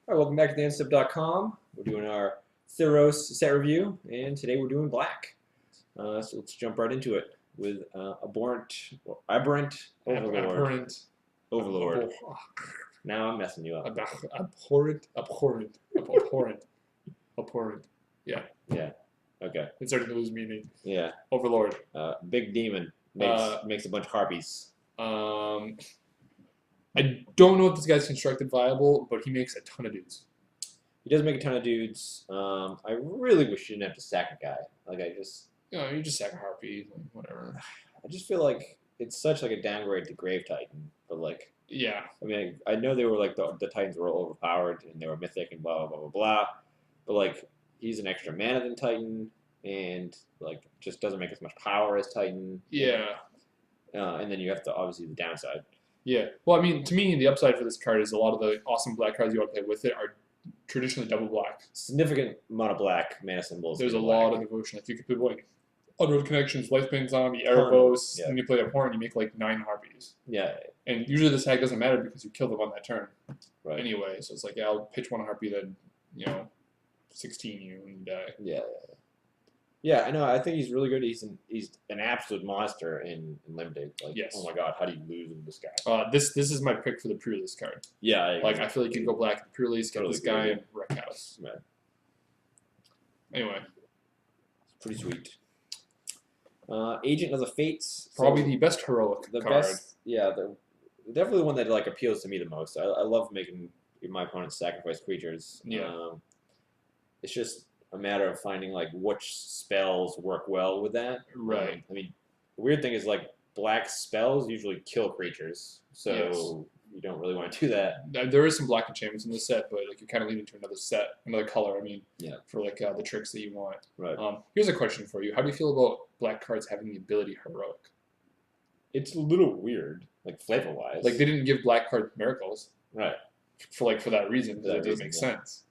All right, welcome back to Theendstep.com. We're doing our Theros set review, and today we're doing black. So let's jump right into it with Aberrant Overlord. Now I'm messing you up. Abhorrent. Yeah, Yeah. Okay. it's starting to lose meaning. Yeah. Overlord. Big demon makes a bunch of harpies. I don't know if this guy's constructed viable, but he makes a ton of dudes. He does make a ton of dudes. I really wish you didn't have to sack a guy. You just sack a harpy, like, whatever. I just feel like it's such like a downgrade to Grave Titan, but like. Yeah. I mean, I know they were like the Titans were overpowered and they were mythic and blah blah blah blah blah, but like he's an extra mana than Titan and like just doesn't make as much power as Titan. Yeah. And then you have to obviously the downside. Yeah. Well, I mean, to me, the upside for this card is a lot of the awesome black cards you want to play with it are traditionally double black. Significant amount of black mana symbols. There's a lot of devotion. If you could play like Unroad Connections, Lifespan Zombie, Erebos, and you play a horn, you make like 9 harpies. Yeah. And usually this hack doesn't matter because you kill them on that turn. Right. Anyway, so it's like, yeah, I'll pitch 1 harpy, then, 16 you and you die. Yeah. Yeah, I know. I think he's really good. He's an absolute monster in limited. Like, yes. Oh my god, how do you lose with this guy? This is my pick for the pre-release card. Yeah. I feel like you go black in the pre-release, get this guy, and wreck house. Man. Anyway. It's pretty sweet. Agent of the Fates. Probably the best heroic card. Best, yeah, definitely the one that like appeals to me the most. I love making my opponents sacrifice creatures. Yeah. It's just a matter of finding like which spells work well with that. Right. I mean, the weird thing is like black spells usually kill creatures, so yes. You don't really want to do that. There is some black enchantments in the set, but like you're kind of leading to another color. I mean, yeah, for like the tricks that you want. Right. Here's a question for you: how do you feel about black cards having the ability heroic? It's a little weird, like flavor wise. Like they didn't give black card miracles, right? For that reason, because it doesn't make sense.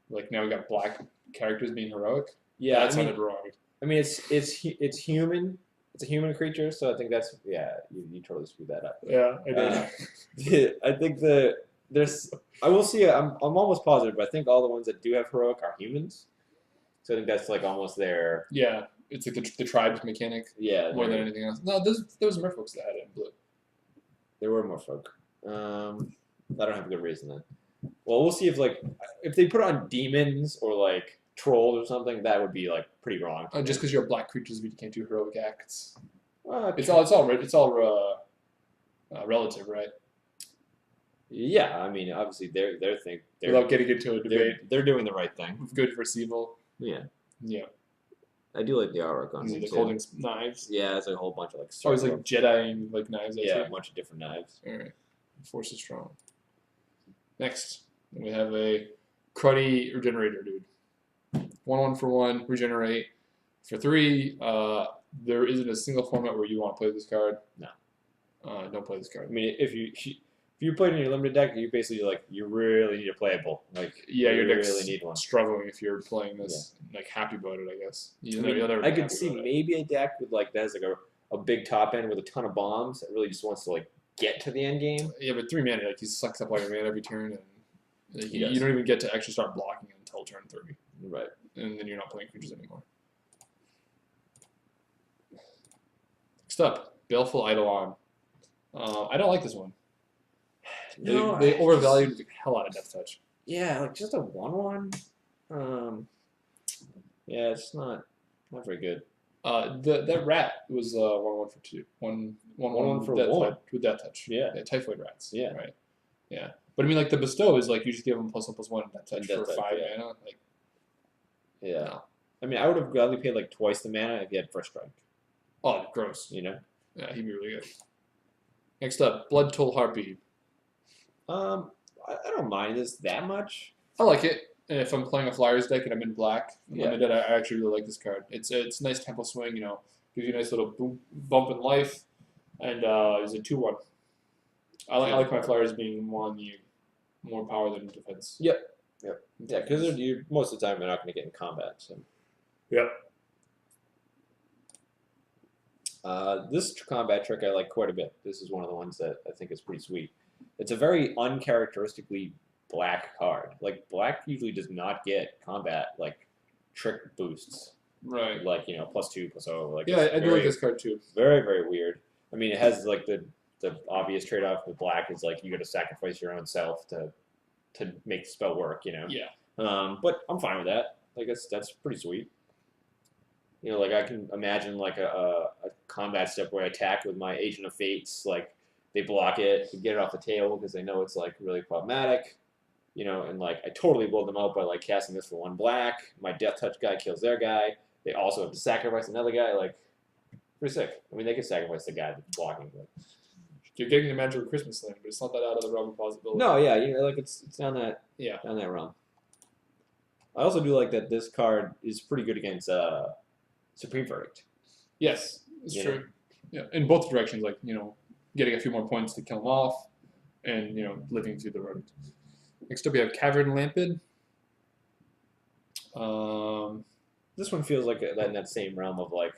Like now we got black characters being heroic. Yeah, that sounded wrong. I mean, it's human. It's a human creature, so I think that's you totally screwed that up. Yeah, I did. I think I will see. I'm almost positive, but I think all the ones that do have heroic are humans. So I think that's like almost their. Yeah, it's like the tribes mechanic. Yeah. More than anything else. No, there was merfolks that had it in blue. There were merfolk. I don't have a good reason then. Well, we'll see if they put it on demons or like trolls or something, that would be like pretty wrong. Just because you're black creatures, you can't do heroic acts. It's all relative, right? Yeah, I mean, obviously they're without getting into a debate. They're doing the right thing. Good versus evil. Yeah. Yeah. I do like the artwork on it. Like holding knives. Yeah, it's like a whole bunch of like. Oh, it's like Jedi and like knives. Yeah, a bunch of different knives. All right, Force is strong. Next, we have a cruddy regenerator dude. 1/1 for 1, regenerate. For 3, there isn't a single format where you want to play this card. No. Don't play this card. I mean, if you play it in your limited deck, you basically you really need a playable. Like yeah, your deck's really need one. Struggling if you're playing this. Yeah. Like happy about it, I guess. I could see maybe a deck with like that has like a big top end with a ton of bombs that really just wants to like get to the end game. Yeah, but 3 mana, like he sucks up all your mana every turn, and like, you don't even get to actually start blocking until turn 3. Right. And then you're not playing creatures anymore. Next up, Baleful Eidolon. I don't like this one. No, they overvalued the hell out of Death Touch. Yeah, like just a 1/1. Yeah, it's not very good. That rat was 1/1 for 2. 1/1 for death 1 with Death Touch. Yeah. Typhoid rats. Yeah. Right. Yeah. But I mean, like the bestow is like you just give them +1/+1 Death Touch for 5 mana. Like. Yeah. No. I mean, I would have gladly paid like twice the mana if you had First Strike. Oh, gross. You know. Yeah, he'd be really good. Next up, Blood Toll Harpy. I don't mind this that much. I like it. And if I'm playing a Flyers deck and I'm in black, yeah. Limited, I actually really like this card. It's a nice tempo swing, gives you a nice little bump in life, and it's a 2/1. I like my Flyers being more power than defense. Yep. Yeah, because most of the time they're not going to get in combat. So. Yep. This combat trick I like quite a bit. This is one of the ones that I think is pretty sweet. It's a very uncharacteristically black card. Like black usually does not get combat like trick boosts. Right. Like +2 +0. Like Yeah, it's I do like this card too. very very weird. I mean, it has like the obvious trade off with black is like you got to sacrifice your own self to make the spell work. Yeah. But I'm fine with that. Like that's pretty sweet. Like I can imagine like a combat step where I attack with my Agent of Fates. Like they block it, get it off the table because they know it's like really problematic. And like I totally blow them out by like casting this for 1 black. My Death Touch guy kills their guy. They also have to sacrifice another guy. Like pretty sick. I mean, they can sacrifice the guy that's blocking. But you're getting the Magical Christmas Land, but it's not that out of the realm of possibility. no, yeah, like it's down that realm. I also do like that this card is pretty good against Supreme Verdict. Yes, it's true. Yeah, in both directions, like getting a few more points to kill him off, and living through the verdict. Next up, we have Cavern Lampid. This one feels like in that same realm of like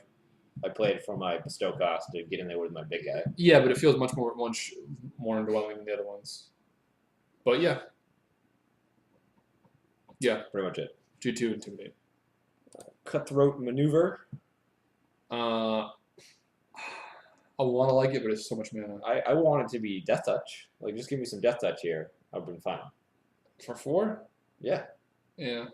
I played for my bestow cost to get in there with my big guy. Yeah, but it feels much more underwhelming than the other ones. But yeah, Pretty much it. 2/2 Intimidate. Cutthroat Maneuver. I want to like it, but it's so much mana. I want it to be Death Touch. Like, just give me some Death Touch here. I've been fine. For 4? Yeah. Yeah.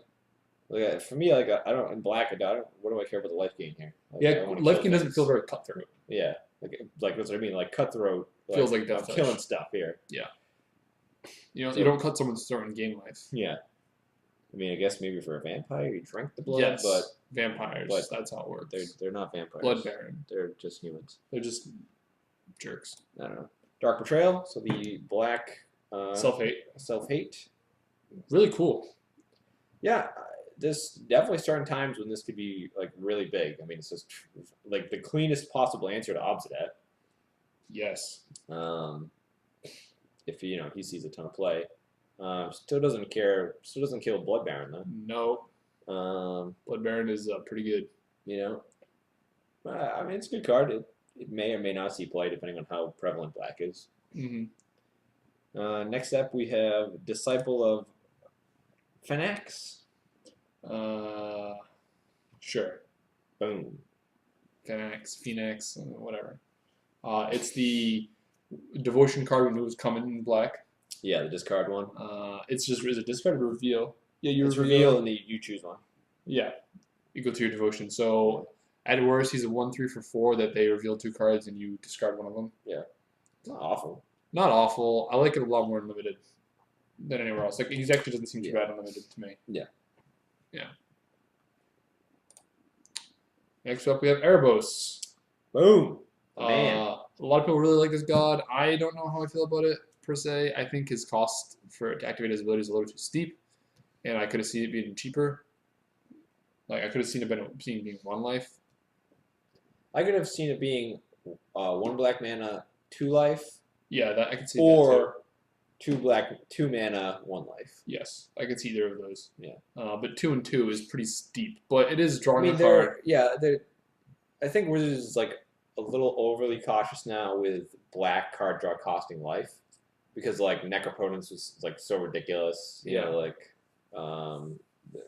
Like, for me, like I don't in black. What do I care about the life gain here? Like, yeah, life gain doesn't feel very cutthroat. Yeah, like that's what I mean. Like cutthroat feels like Death Touch. Killing stuff here. Yeah. You don't cut someone's throat and gain life. Yeah. I mean, I guess maybe for a vampire, you drink the blood, yes, but vampires. That's how it works. They're not vampires. Blood Baron. They're just humans. They're just jerks. I don't know. Dark Betrayal. So the black self-hate. Self-hate. Really cool. Yeah, this definitely certain times when this could be like really big. I mean, it's just like the cleanest possible answer to Obsidat. Yes. If he sees a ton of play. Still doesn't care. Still doesn't kill Blood Baron though. No. Blood Baron is pretty good. I mean, it's a good card. It may or may not see play depending on how prevalent black is. Mm-hmm. Next up, we have Disciple of Phoenix. Sure. Boom. Phoenix, whatever. It's the devotion card when it was coming in black. Yeah, the discard one. Is it discard or reveal? Yeah, you reveal and you choose one. Yeah, equal to your devotion. So at worst, he's a 1/3 for 4 that they reveal 2 cards and you discard one of them. Yeah, it's not awful. Not awful. I like it a lot more in limited than anywhere else. Like he actually doesn't seem too bad unlimited to me. Yeah. Yeah. Next up, we have Erebos. Boom. Man. A lot of people really like this god. I don't know how I feel about it per se. I think his cost to activate his ability is a little too steep, and I could have seen it being cheaper. Like I could have seen it being 1 life. I could have seen it being 1 black mana, 2 life. Yeah, that I can see. Or 2 black, 2 mana, 1 life. Yes, I could see either of those. Yeah. But 2 and 2 is pretty steep, but it is drawing a card. I think Wizards is like a little overly cautious now with black card draw costing life, because like Necropotence was like so ridiculous. You know, like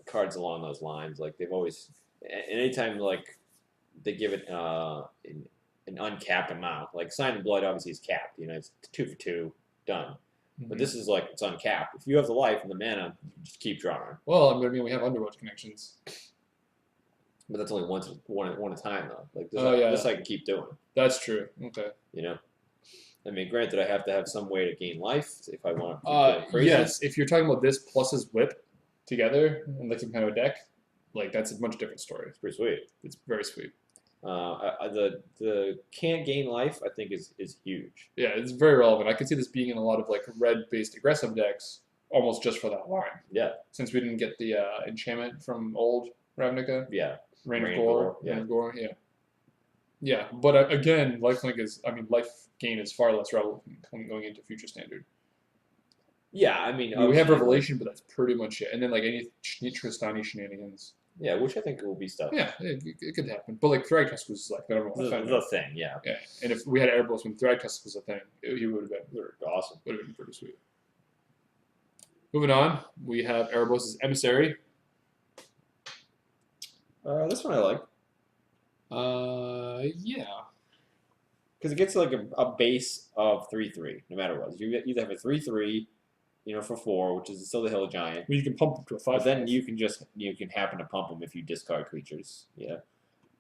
cards along those lines. Like they've always, anytime like they give it an uncapped amount. Like Sign of Blood obviously is capped. It's 2 for 2, done. But this is like, it's uncapped. If you have the life and the mana, you just keep drawing. Well, I mean, we have Underworld connections. But that's only one at a time, though. Like this I can keep doing. That's true. Okay. I mean, granted, I have to have some way to gain life if I want to crazy. Yes, if you're talking about this plus his whip together and like some kind of a deck, like that's a much different story. It's pretty sweet. It's very sweet. The can't gain life, I think, is huge. Yeah, it's very relevant. I could see this being in a lot of like red-based aggressive decks, almost just for that line. Yeah. Since we didn't get the enchantment from old Ravnica. Yeah. Rain of Gore. Yeah. Yeah, but again, life gain is far less relevant going into future standard. Yeah, I mean, we have Revelation, but that's pretty much it. And then like any Tristani shenanigans. Yeah, which I think will be stuff. Yeah, it could happen. But like Thragtusk was like the thing, yeah. Yeah, and if we had Erebos when Thragtusk was a thing, he would have been awesome. Would have been pretty sweet. Moving on, we have Erebos' Emissary. This one I like Yeah. because it gets like a base of 3/3 no matter what. You either have a 3/3, for 4, which is still the Hill Giant. Well, you can pump them to a 5. But then you can happen to pump them if you discard creatures. Yeah,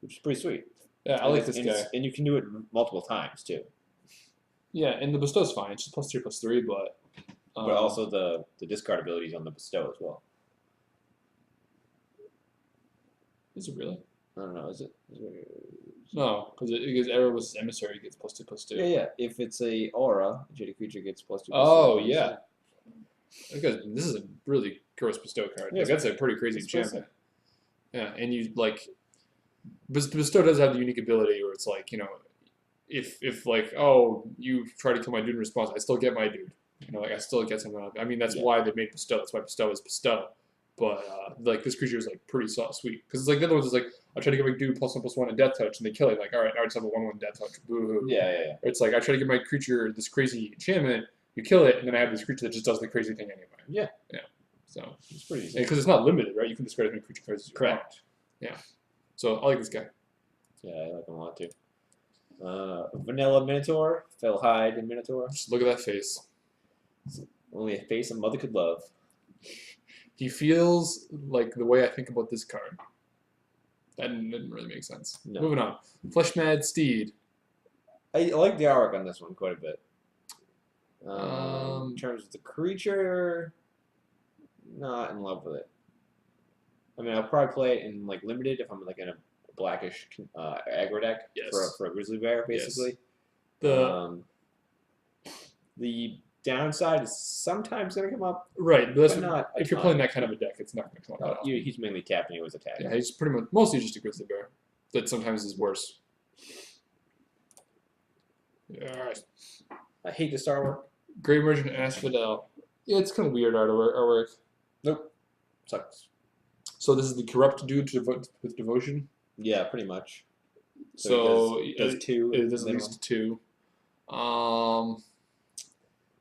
which is pretty sweet. Yeah, I like this guy. And you can do it multiple times too. Yeah, and the bestow's fine. It's just +3/+3, but. But also the discard abilities on the bestow as well. Is it really? I don't know. Is it? No, because Erebos' Emissary gets +2/+2. Yeah. If it's a aura, a jaded creature gets +2/+2. Oh yeah. Because this is a really gross bestow card. Yeah, Like, that's a pretty crazy enchantment. Yeah, and you like. Bestow does have the unique ability where it's like, if like, oh, you try to kill my dude in response, I still get my dude. Like I still get something out of it. I mean, that's why they made bestow. That's why bestow is bestow. But like this creature is like pretty sweet because it's like the other ones is like I try to get my dude +1/+1 and death touch and they kill it. Like all right, now I just have a 1/1 death touch. Boo hoo. Yeah. It's like I try to give my creature this crazy enchantment. You kill it, and then I have this creature that just does the crazy thing anyway. Yeah. So it's pretty easy because it's not limited, right? You can discard as many creature cards as you want. Correct. Yeah. So I like this guy. Yeah, I like him a lot too. Vanilla Minotaur, Fell Hide and Minotaur. Just look at that face. Only a face a mother could love. He feels like the way I think about this card. That didn't really make sense. No. Moving on. Fleshmad Steed. I like the artwork on this one quite a bit. Um, In terms of the creature, not in love with it. I mean, I'll probably play it in like limited if I'm like in a blackish aggro deck for a grizzly bear, basically. Yes. The downside is sometimes going to come up. Right, but that's not if you're playing that kind of a deck, it's not going to come up. No, That often. he's mainly tapping you as attacking. Yeah, he's pretty much mostly just a grizzly bear. That sometimes is worse. Yeah, all right. I hate this artwork. Grey Merchant Asphodel. Yeah, it's kind of weird artwork. Nope. Sucks. So this is the corrupt dude with devotion. Yeah, pretty much. So it does two. It does at least 2. I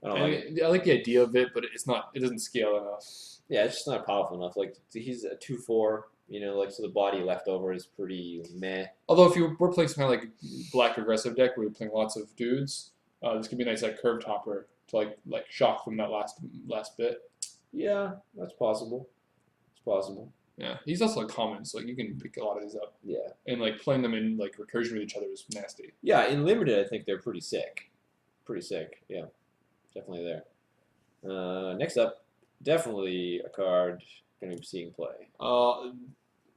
don't like it. I like the idea of it, but it's not. It doesn't scale enough. Yeah, it's just not powerful enough. Like he's a 2/4. So the body left over is pretty meh. Although if you were playing some kind of like black aggressive deck where you're playing lots of dudes, this could be a nice like curve topper to like shock them that last bit. Yeah, that's possible. It's possible. Yeah, he's also like common, so like you can pick a lot of these up. Yeah. And like playing them in like recursion with each other is nasty. Yeah, in limited, I think they're pretty sick. Pretty sick. Yeah, definitely there. Next up, definitely a card going to be seeing play.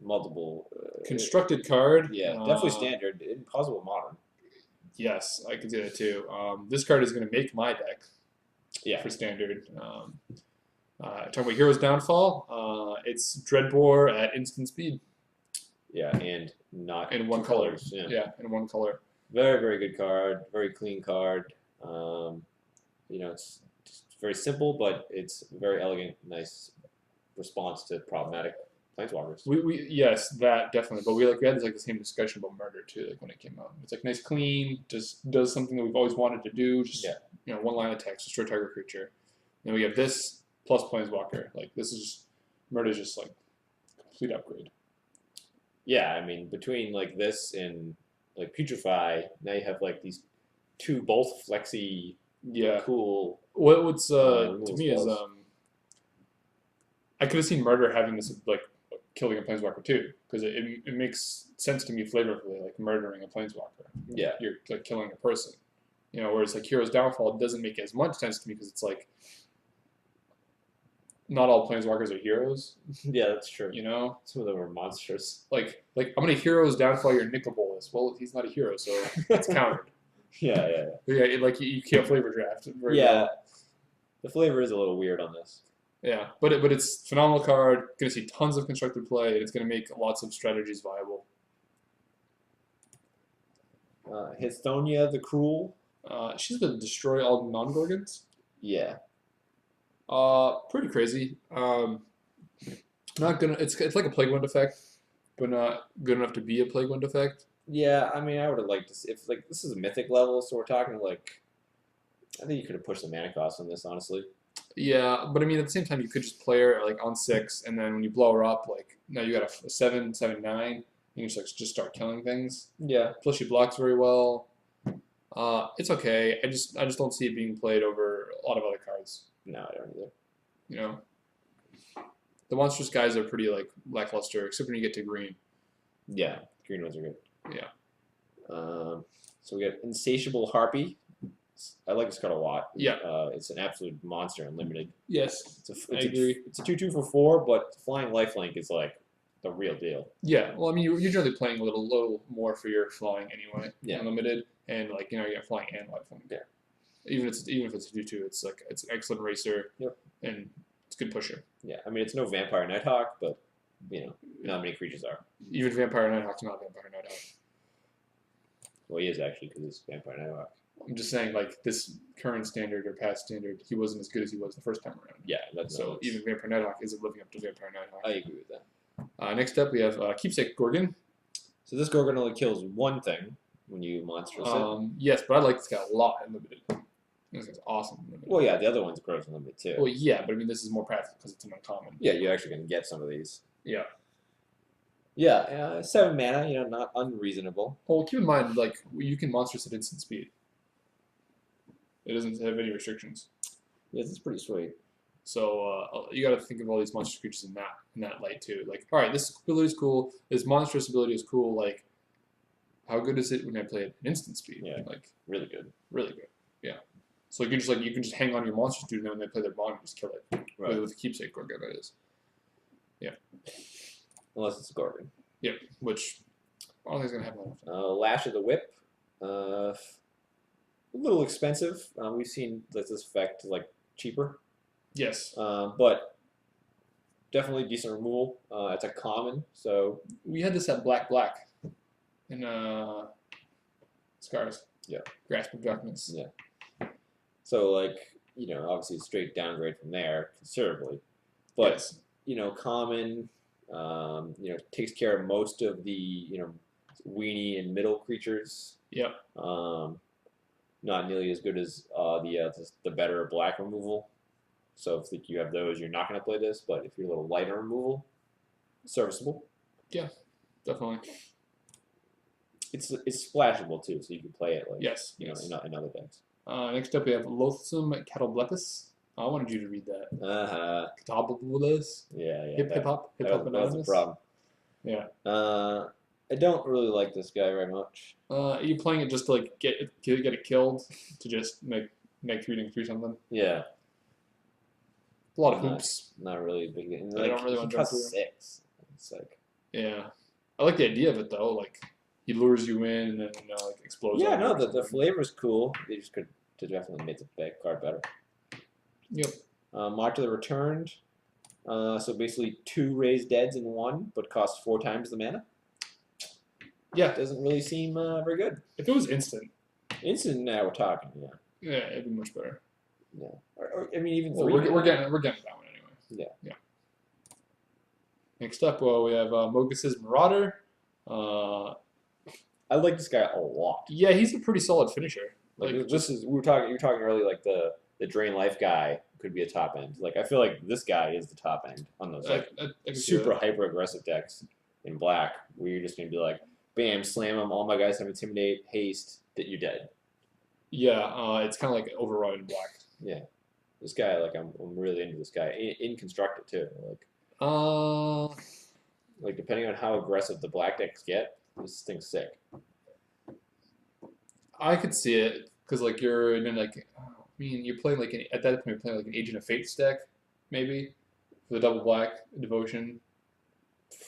Multiple. Constructed card. Yeah, definitely standard. Impossible modern. Yes, I can see that too. This card is going to make my deck. Yeah. For standard. Talking about Hero's Downfall, it's Dreadbore at instant speed. Yeah, and not in one color. Yeah, in one color. Very, very good card. Very clean card. It's very simple, but it's very elegant, nice response to problematic planeswalkers. Yes, that definitely. But we had the same discussion about murder too, like when it came out. It's like nice, clean, just does something that we've always wanted to do. Just one line of text, destroy target creature. Then we have this plus planeswalker. Like this is just murder is just like complete upgrade. Yeah, I mean between like this and like Putrefy, now you have like these two both flexy, cool. What's to me is I could have seen murder having this like killing a planeswalker too, because it makes sense to me flavorfully, like murdering a planeswalker. Yeah, you're like killing a person. Whereas like Hero's Downfall doesn't make as much sense to me because it's like not all planeswalkers are heroes. Yeah, that's true. Some of them are monsters. Like I'm gonna Hero's Downfall your Nicol Bolas. Well, he's not a hero, so it's countered. Yeah. Like you can't flavor draft. Very well. The flavor is a little weird on this. Yeah, but it's a phenomenal card. Going to see tons of constructed play, and it's going to make lots of strategies viable. Hithonia the Cruel. She's the destroy all non-Gorgons. Yeah. Pretty crazy. Not gonna. It's like a Plague Wind effect, but not good enough to be a Plague Wind effect. Yeah, I mean, I would have liked to see, if like this is a mythic level, so we're talking like, I think you could have pushed the mana cost on this, honestly. Yeah, but I mean, at the same time, you could just play her like on 6, and then when you blow her up, like now you got a 7, 7, 9. You can just start killing things. Yeah. Plus, she blocks very well. It's okay. I just don't see it being played over a lot of other cards. No, I don't either. You know, the monstrous guys are pretty like lackluster, except when you get to green. Yeah, green ones are good. Yeah. So we have Insatiable Harpy. I like this card a lot. Yeah. It's an absolute monster, unlimited. Yes. I It's agree. It's a 2/2 for 4, but flying lifelink is like the real deal. Yeah. Well, I mean, you're generally playing a little more for your flying anyway. Yeah. Unlimited, and like you got flying and lifelink. Yeah. Even if it's a 2/2, it's an excellent racer. Yep. And it's a good pusher. Yeah, I mean it's no Vampire Nighthawk, but not many creatures are. Even Vampire Nighthawk's not Vampire Nighthawk. Well, he is actually because it's Vampire Nighthawk. I'm just saying, like this current standard or past standard, he wasn't as good as he was the first time around. Yeah, that's So even Vampire Nighthawk isn't living up to Vampire Nighthawk. I agree with that. Next up, we have Keepsake Gorgon. So this Gorgon only kills one thing when you monstrous it. Yes, but I like this guy a lot in limited. This guy's awesome in limited. Well, yeah, the other one's grows unlimited too. Well, yeah, but I mean, this is more practical because it's an uncommon. Yeah, you're actually going to get some of these. Yeah. Yeah, 7 mana, not unreasonable. Well, keep in mind, like, you can monstrous at instant speed. It doesn't have any restrictions. Yes, it's pretty sweet. So you got to think of all these monstrous creatures in that light too. Like, all right, this ability is cool. This monstrous ability is cool. Like, how good is it when I play it at instant speed? Yeah, like really good. Really good. Yeah. So you can just hang on your monsters dude, and then when they play their bond, you just kill it. Right. With the Keepsake Gorgon, that is. Yeah. Unless it's a Gorgon. Yep. Which I don't think is gonna happen. Lash of the Whip. A little expensive. We've seen this effect like cheaper. Yes. But definitely decent removal. It's a common, so We had this at black in Scars. Yeah. Grasp of Darkness. Yeah. So obviously straight downgrade from there considerably. But Yes. Common, takes care of most of the weenie and middle creatures. Yep. Not nearly as good as the better black removal. So if you have those, you're not going to play this. But if you're a little lighter removal, serviceable. Definitely. It's splashable too, so you can play it Yes. in other decks. Next up, we have Loathsome Catoblepus. I wanted you to read that. Catoblepus. Yeah. Hip hop That was the anonymous. problem. Yeah. I don't really like this guy very much. Are you playing it just to like get it killed to just make 3/3 something? Yeah. A lot of hoops. Not really a big. And, I don't really he want to costs jump through. 6. It's like. Yeah. I like the idea of it though. Like he lures you in and then explodes. Yeah, on you no, or the something. flavor's cool. They just could to definitely make the back card better. Yep. Mark to the Returned. So basically 2 raised deads in 1, but costs 4 times the mana. Yeah. Doesn't really seem very good. If it was instant, Instant, now we're talking. Yeah. it'd be much better. Yeah. Or I mean, even Well, 3. we're getting that one anyway. Yeah. Next up, we have Mogus's Marauder. I like this guy a lot. Yeah, he's a pretty solid finisher. Like this is you were talking earlier like the drain life guy could be a top end. Like I feel like this guy is the top end on those I can see super that. hyper aggressive decks in black where you're just gonna be like, bam, slam them. All my guys have intimidate, haste, that you're dead. Yeah, it's kind of like overrun in black. Yeah, this guy I'm really into this guy in constructed too. Like depending on how aggressive the black decks get, this thing's sick. I could see it because you're in you're playing at that point you're playing an Agent of Fate stack maybe for the double black devotion.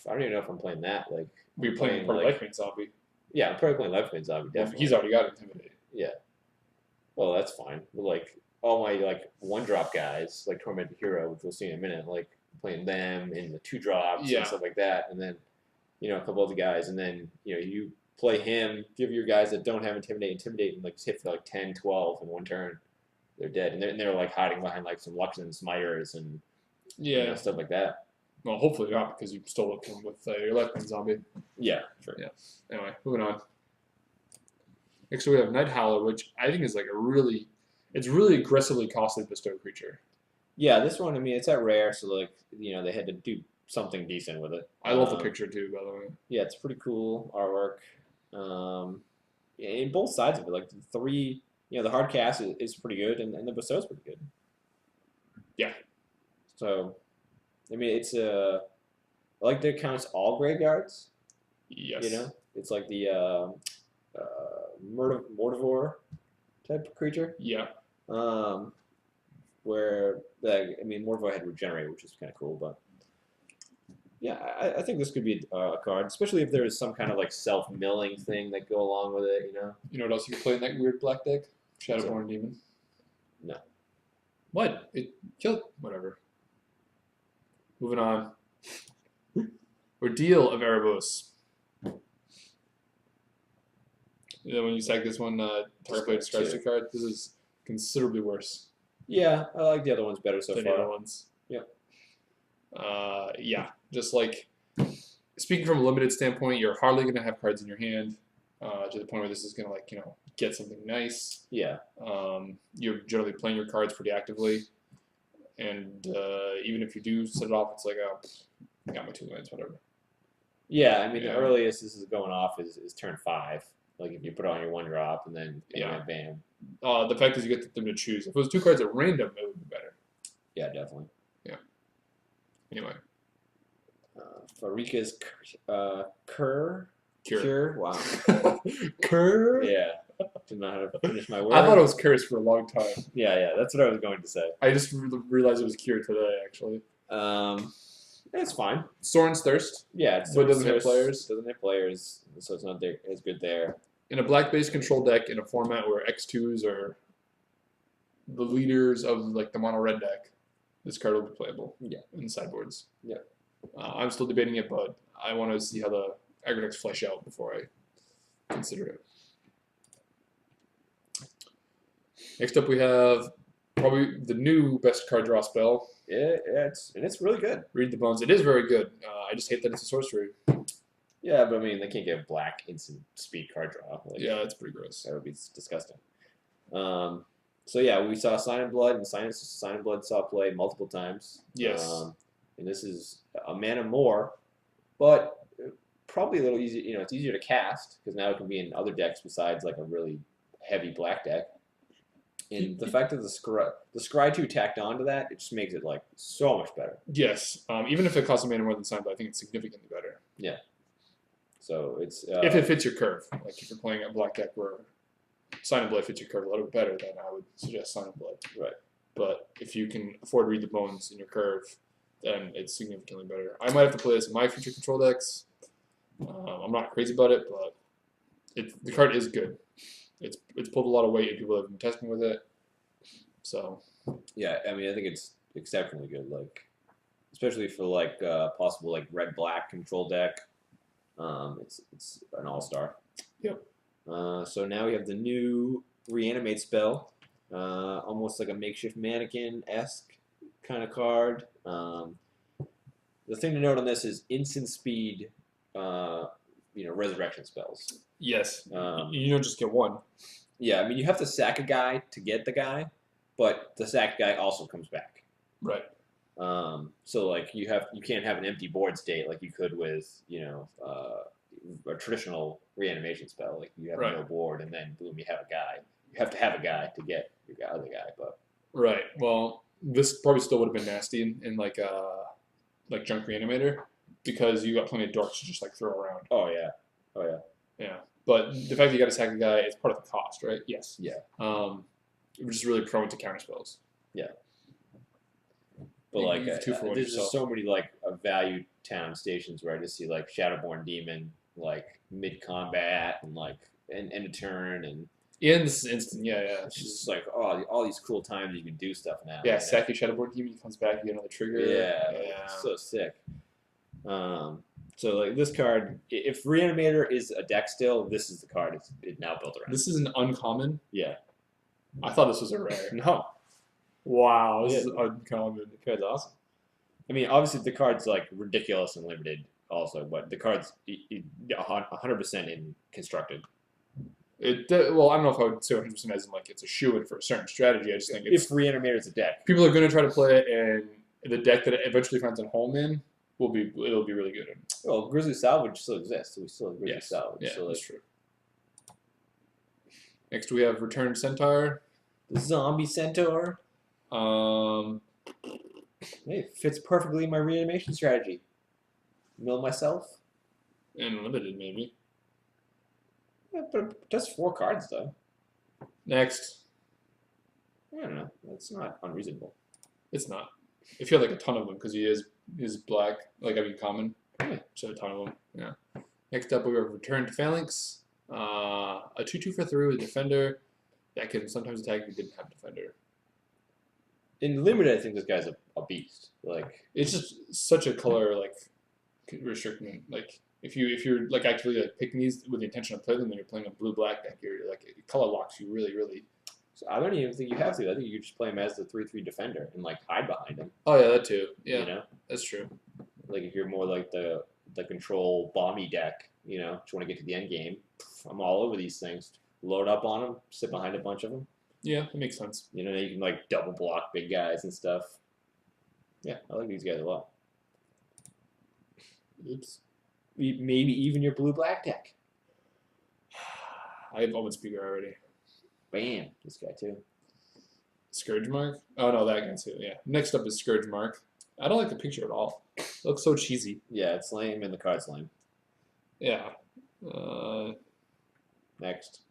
I don't even know if I'm playing that. Like We're playing Lifebane Zombie. Yeah, I'm probably playing Lifebane Zombie. Definitely. He's already got Intimidate. Yeah. Well, that's fine. But all my one drop guys, like Tormented Hero, which we'll see in a minute, playing them in the 2 drops and stuff like that, and then a couple other guys, and then you play him, give your guys that don't have intimidate, and hit for 10, 12 in 1 turn. They're dead, and they're hiding behind some Luxon Smiters and stuff like that. Well, hopefully not because you stole it from with your Lifebane Zombie. Yeah, sure. Yeah. Anyway, moving on. Next we have Night Howler, which I think is it's really aggressively costed bestow creature. Yeah, this one, I mean, it's at rare, so like they had to do something decent with it. I love the picture too, by the way. Yeah, it's pretty cool artwork. In both sides of it, like the three, the hard cast is pretty good, and the bestow's pretty good. Yeah. So, I mean, I like to count all graveyards. Yes. It's like the Mortivore type creature. Yeah. Where I mean, Mortivore had regenerate, which is kind of cool, but yeah, I think this could be a card, especially if there's some kind of like self-milling thing that go along with it. You know what else you can play in that weird black deck? Shadowborn Demon. No. What? It killed. Whatever. Moving on. Ordeal of Erebos. When you sack this one, target player discards a card. This is considerably worse. Yeah, I like the other ones better so than far. The other ones. Yep. Yeah, just like speaking from a limited standpoint, you're hardly going to have cards in your hand to the point where this is going to get something nice. Yeah. You're generally playing your cards pretty actively, and even if you do set it off, it's like, oh, I got my 2 lands, whatever. Yeah, I mean the earliest this is going off is turn 5. Like if you put on your 1-drop and then bam. The fact is you get them to choose. If it was 2 cards at random, it would be better. Yeah, definitely. Yeah. Anyway. Farika's Cure. Wow. Cure? Yeah. Didn't know how to finish my word. I thought it was Curse for a long time. Yeah, that's what I was going to say. I just realized it was Cure today, actually. It's fine. Soren's Thirst. Yeah, but doesn't hit players. Doesn't hit players, so it's not as good there. In a black-based control deck in a format where X2s are the leaders of like the mono-red deck, this card will be playable. Yeah. In sideboards. Yeah. I'm still debating it, but I want to see how the aggro decks flesh out before I consider it. Next up, we have probably the new best card draw spell. Yeah, it's really good. Read the Bones. It is very good. I just hate that it's a sorcery. Yeah, but I mean, they can't get black instant speed card draw. Yeah, it's pretty gross. That would be disgusting. So yeah, we saw Sign in Blood, and Sign in Blood saw play multiple times. Yes. And this is a mana more, but probably a little easier. It's easier to cast because now it can be in other decks besides like a really heavy black deck. And the fact that the Scry 2 tacked onto that, it just makes it like so much better. Yes. Even if it costs a mana more than Sign, but I think it's significantly better. Yeah. So it's if it fits your curve, like if you're playing a black deck where Sign in Blood fits your curve a little bit better, then I would suggest Sign in Blood. Right. But if you can afford to read the bones in your curve, then it's significantly better. I might have to play this in my future control decks. I'm not crazy about it, but the card is good. It's pulled a lot of weight, and people have been testing with it. So yeah, I mean, I think it's exceptionally good. Like, especially for like possible like red-black control deck. It's an all-star. Yep. So now we have the new Reanimate spell, almost like a makeshift mannequin-esque kind of card. The thing to note on this is instant speed, resurrection spells. Yes. You don't just get one. Yeah, I mean you have to sack a guy to get the guy, but the sack guy also comes back. Right. So like you can't have an empty board state like you could with a traditional reanimation spell. Like you have no board and then boom you have a guy. You have to have a guy to get your other guy. But right. Well, this probably still would have been nasty in like Junk Reanimator because you got plenty of dorks to just like throw around. Oh yeah. Yeah. But the fact that you got to sack a guy is part of the cost, right? Yes. Yeah. We're just really prone to counter spells. Yeah. But like, there's just so many like value town stations where I just see like Shadowborn Demon like mid combat and like end of turn and in this instant, yeah. It's just like all these cool times you can do stuff now. Yeah, sack your Shadowborn Demon, he comes back, you get another trigger. Yeah. So sick. So like this card, if Reanimator is a deck still, this is the card it's now built around. This is an uncommon. Yeah. I thought this was a rare. No. Wow, this is uncommon. The card's awesome. I mean, obviously the card's like ridiculous and limited also, but the card's 100% in constructed. Well, I don't know if I would say 100% as in like it's a shoe-in for a certain strategy. I just think if Reanimator is a deck, people are going to try to play it, and the deck that it eventually finds a home in it'll be really good. well, Grizzly Salvage still exists. So we still have Grizzly Salvage. Yeah, so that's true. Next we have Returned Centaur. The Zombie Centaur. Hey, it fits perfectly in my reanimation strategy. Mill myself. And limited maybe. Yeah, but just 4 cards though. Next. I don't know. That's not unreasonable. It's not. If you have like a ton of them, because he is black, like I mean common. Yeah. Just have a ton of them. Yeah. Next up we have Return to Phalanx. A 2/2 for 3 with Defender that can sometimes attack if you didn't have Defender. In limited, I think this guy's a beast. Like It's just such a color like restriction. Like if you're like actively like picking these with the intention of playing them, when you're playing a blue-black deck, you're like it color locks you really. So I don't even think you have to. I think you just play him as the 3/3 defender and like hide behind him. Oh yeah, that too. Yeah, You know, that's true. like if you're more like the control bomby deck, you know, just want to get to the end game. I'm all over these things. Load up on them, sit behind a bunch of them. Yeah, that makes sense. You know, you can like double block big guys and stuff. Yeah, I like these guys a lot. Oops. Maybe even your blue-black deck. I have Omen Speaker already. Bam, this guy too. Scourge Mark? Oh no, that guy too. Yeah. Next up is Scourge Mark. I don't like the picture at all. It looks so cheesy. Yeah, it's lame and the card's lame. Yeah. Next.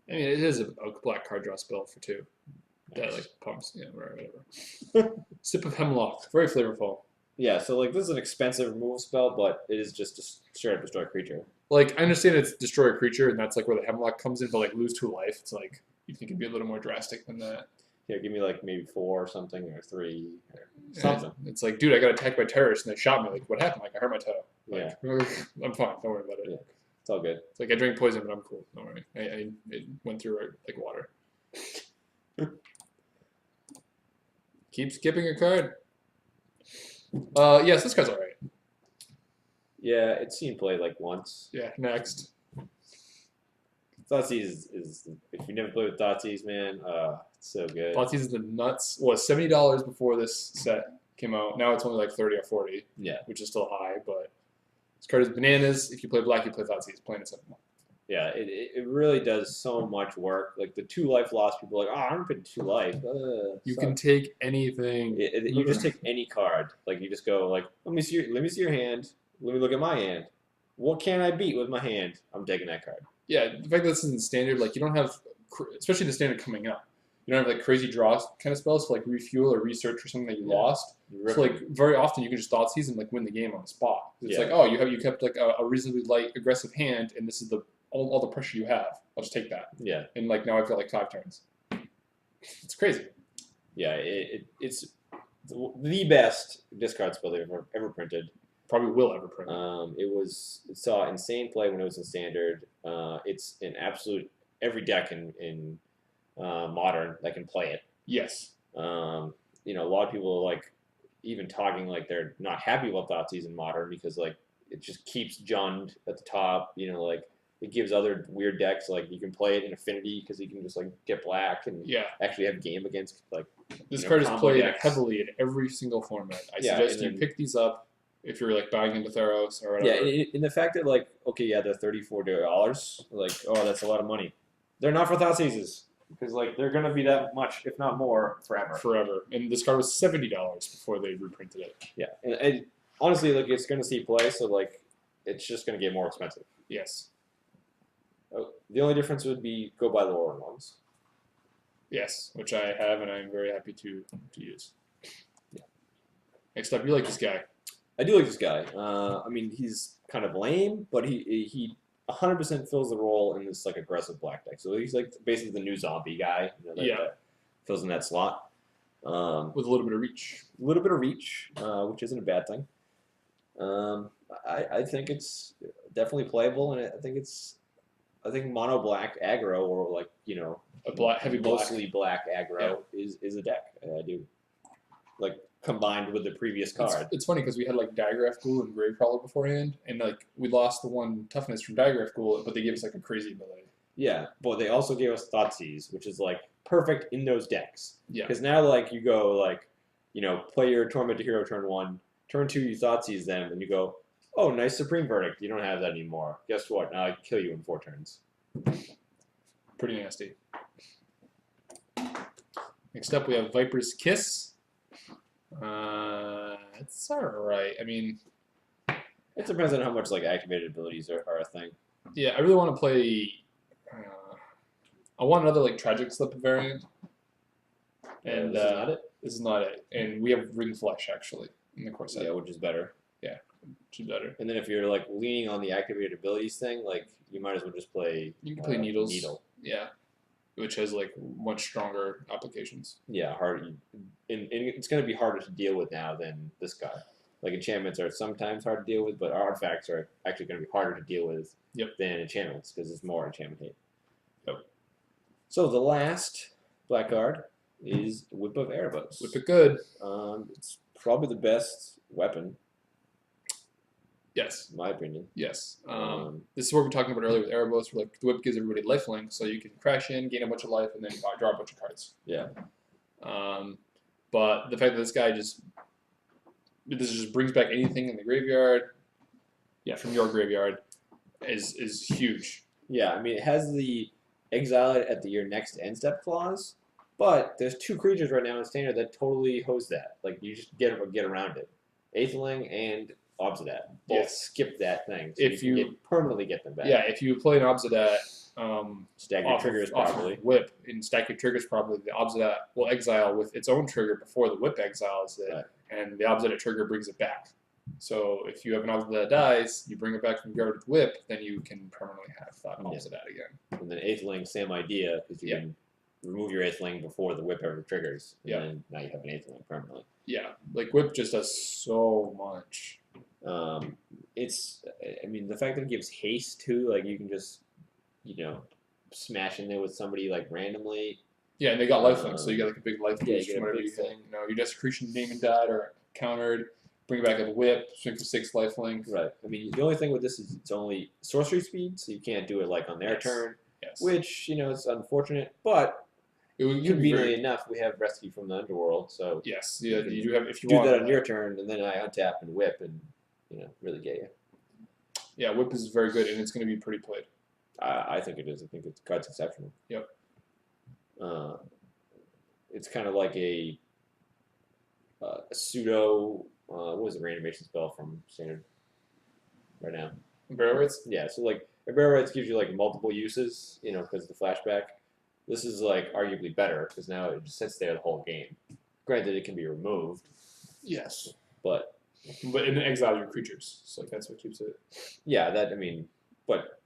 I mean, it is a black card draw spell for 2. That like pumps. Yeah, whatever. Sip of Hemlock. Very flavorful. Yeah, so like this is an expensive removal spell, but it is just a straight up destroy a creature. Like I understand it's destroy a creature, and that's like where the Hemlock comes in, but like lose 2 life. It's like you think it'd be a little more drastic than that. Yeah, give me like maybe 4 or something, or 3 or something. It's like, dude, I got attacked by terrorists and they shot me. Like, what happened? Like, I hurt my toe. Like, Yeah. I'm fine. Don't worry about it. Yeah. It's all good. It's like I drank poison, but I'm cool. Don't worry. It went through like water. Keep skipping a card. Yes, this card's alright. Yeah, it's seen play like once. Yeah, next. Thoughtseize is if you never played with Thoughtseize, man, it's so good. Thoughtseize is the nuts. Was $70 before this set came out. Now it's only like 30 or 40. Yeah. Which is still high, but this card is bananas. If you play black, you play Thoughtseize. Plain and simple. Yeah, it really does so much work. Like the 2 life loss, people are like, oh, I'm putting 2 life. You can take anything. You just take any card. Like you just go like, let me see your hand. Let me look at my hand. What can I beat with my hand? I'm taking that card. Yeah, the fact that this isn't standard, like you don't have, especially the standard coming up, you don't have like crazy draws kind of spells to like refuel or research for something that you lost. So like very often you can just Thoughtseize and like win the game on the spot. It's like, oh, you kept like a reasonably light aggressive hand, and this is all the pressure you have. I'll just take that. Yeah. And like now I've got like 5 turns. It's crazy. Yeah, it's the best discard spell they've ever printed. Probably will ever print. It saw insane play when it was in standard. It's in absolute every deck in modern that can play it. Yes. You know, a lot of people are like even talking like they're not happy about Thoughtseize in modern because like it just keeps Jund at the top. You know, like it gives other weird decks like you can play it in Affinity because you can just like get black and actually have game against like. This card is played decks. Heavily in every single format. I suggest you pick these up. If you're like buying into Theros or whatever. Yeah, in the fact that like, okay, yeah, they're $34, like, oh, that's a lot of money. They're not for Thoughtseizes because like they're gonna be that much, if not more, forever. Forever, and this card was $70 before they reprinted it. Yeah, and honestly, like it's gonna see play, so like it's just gonna get more expensive. Yes. The only difference would be go buy the lower ones. Yes, which I have, and I'm very happy to use. Yeah. Next up, you like this guy. I do like this guy. I mean, he's kind of lame, but he 100% fills the role in this like aggressive black deck. So he's like basically the new zombie guy. You know, that fills in that slot. With a little bit of reach. A little bit of reach, which isn't a bad thing. I think it's definitely playable, and I think mono black aggro or like a heavy mostly black aggro is a deck. I do like. Combined with the previous card. It's funny because we had like Digraph Ghoul and Gravecrawler beforehand, and like we lost the one toughness from Digraph Ghoul, but they gave us like a crazy ability. Yeah, but they also gave us Thoughtseize, which is like perfect in those decks. Yeah. Because now like you go like, play your Tormented Hero turn 1, turn 2 you Thoughtseize them, and you go, oh, nice Supreme Verdict. You don't have that anymore. Guess what? Now I can kill you in 4 turns. Pretty nasty. Next up, we have Viper's Kiss. It's alright. I mean, it depends on how much like activated abilities are a thing. Yeah, I really want to play. I want another like Tragic Slip variant. And this is not it. This is not it. And we have Ring Flesh actually in the core set. Yeah, which is better. Yeah, which is better. And then if you're like leaning on the activated abilities thing, like you might as well just play. You can play Needles. Needle. Yeah, which has like much stronger applications. Yeah, hard. And it's going to be harder to deal with now than this guy. Like enchantments are sometimes hard to deal with, but artifacts are actually going to be harder to deal with than enchantments because it's more enchantment hate. Yep. So the last black card is Whip of Erebos. Whip it good. It's probably the best weapon. Yes. In my opinion. Yes. This is what we were talking about earlier with Erebos, where like the whip gives everybody lifelink, so you can crash in, gain a bunch of life, and then draw a bunch of cards. Yeah. But the fact that this just brings back anything in the graveyard, from your graveyard, is huge. Yeah, I mean it has the exile it at your next end step clause, but there's 2 creatures right now in standard that totally host that. Like you just get around it. Aetherling and Obsidat both skip that thing, so if you permanently get them back. Yeah, if you play an Obsidat, stack your triggers properly. Whip and stack your triggers properly, the Obsidat will exile with its own trigger before the whip exiles it, right. And the Obsidat trigger brings it back. So if you have an Obsidat that dies, you bring it back from guard with whip, then you can permanently have that Obsidat again. And then Aetherling, same idea, because you can remove your Aetherling before the whip ever triggers, and then now you have an Aetherling permanently. Yeah, like whip just does so much. I mean, the fact that it gives haste too, like you can just, smash in there with somebody like randomly. Yeah, and they got lifelink, so you got like a big life boost you whenever you thing. Your desecration name and died or countered, bring it back with a whip, swing for 6 lifelink. Right. I mean, the only thing with this is it's only sorcery speed, so you can't do it like on their turn. Yes. Which it's unfortunate, but conveniently enough, we have Rescue from the Underworld, so yes, you do have if you do want that on your turn, and then I untap and whip and really get you. Yeah, whip is very good, and it's going to be pretty played. I think it is. I think the card's exceptional. Yep. It's kind of like a pseudo. What was the reanimation spell from Standard right now? Barrel rates? Yeah, so like Barrel rates gives you like multiple uses, because of the flashback. This is like arguably better because now it just sits there the whole game. Granted, it can be removed. Yes. But in exile your creatures, so like that's what keeps it. Yeah, but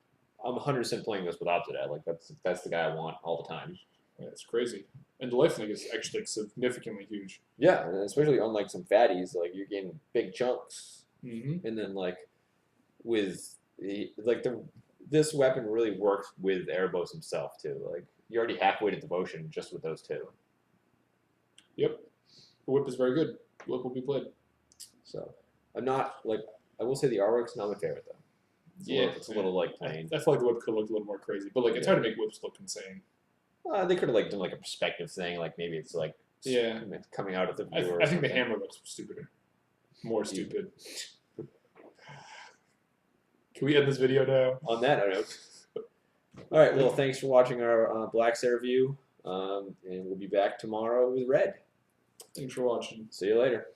I'm 100% playing this with Obsidat. Like that's the guy I want all the time. Yeah, it's crazy. And the lifelink is actually like, significantly huge. Yeah, and especially unlike some fatties, like you're getting big chunks. Mm-hmm. And then like with this weapon really works with Erebos himself too. Like you're already halfway to devotion just with those 2. Yep. The whip is very good. The whip will be played. So I'm not like I will say the artwork's not my favorite though. It's a little like plain. I feel like the whip could look a little more crazy, but like it's hard to make whips look insane. They could have like done like a perspective thing, like maybe it's like coming out of the viewer. I think the hammer looks stupider, more stupid. Can we end this video now? On that note. All right. Well, thanks for watching our Black Set review, and we'll be back tomorrow with Red. Thanks for watching. See you later.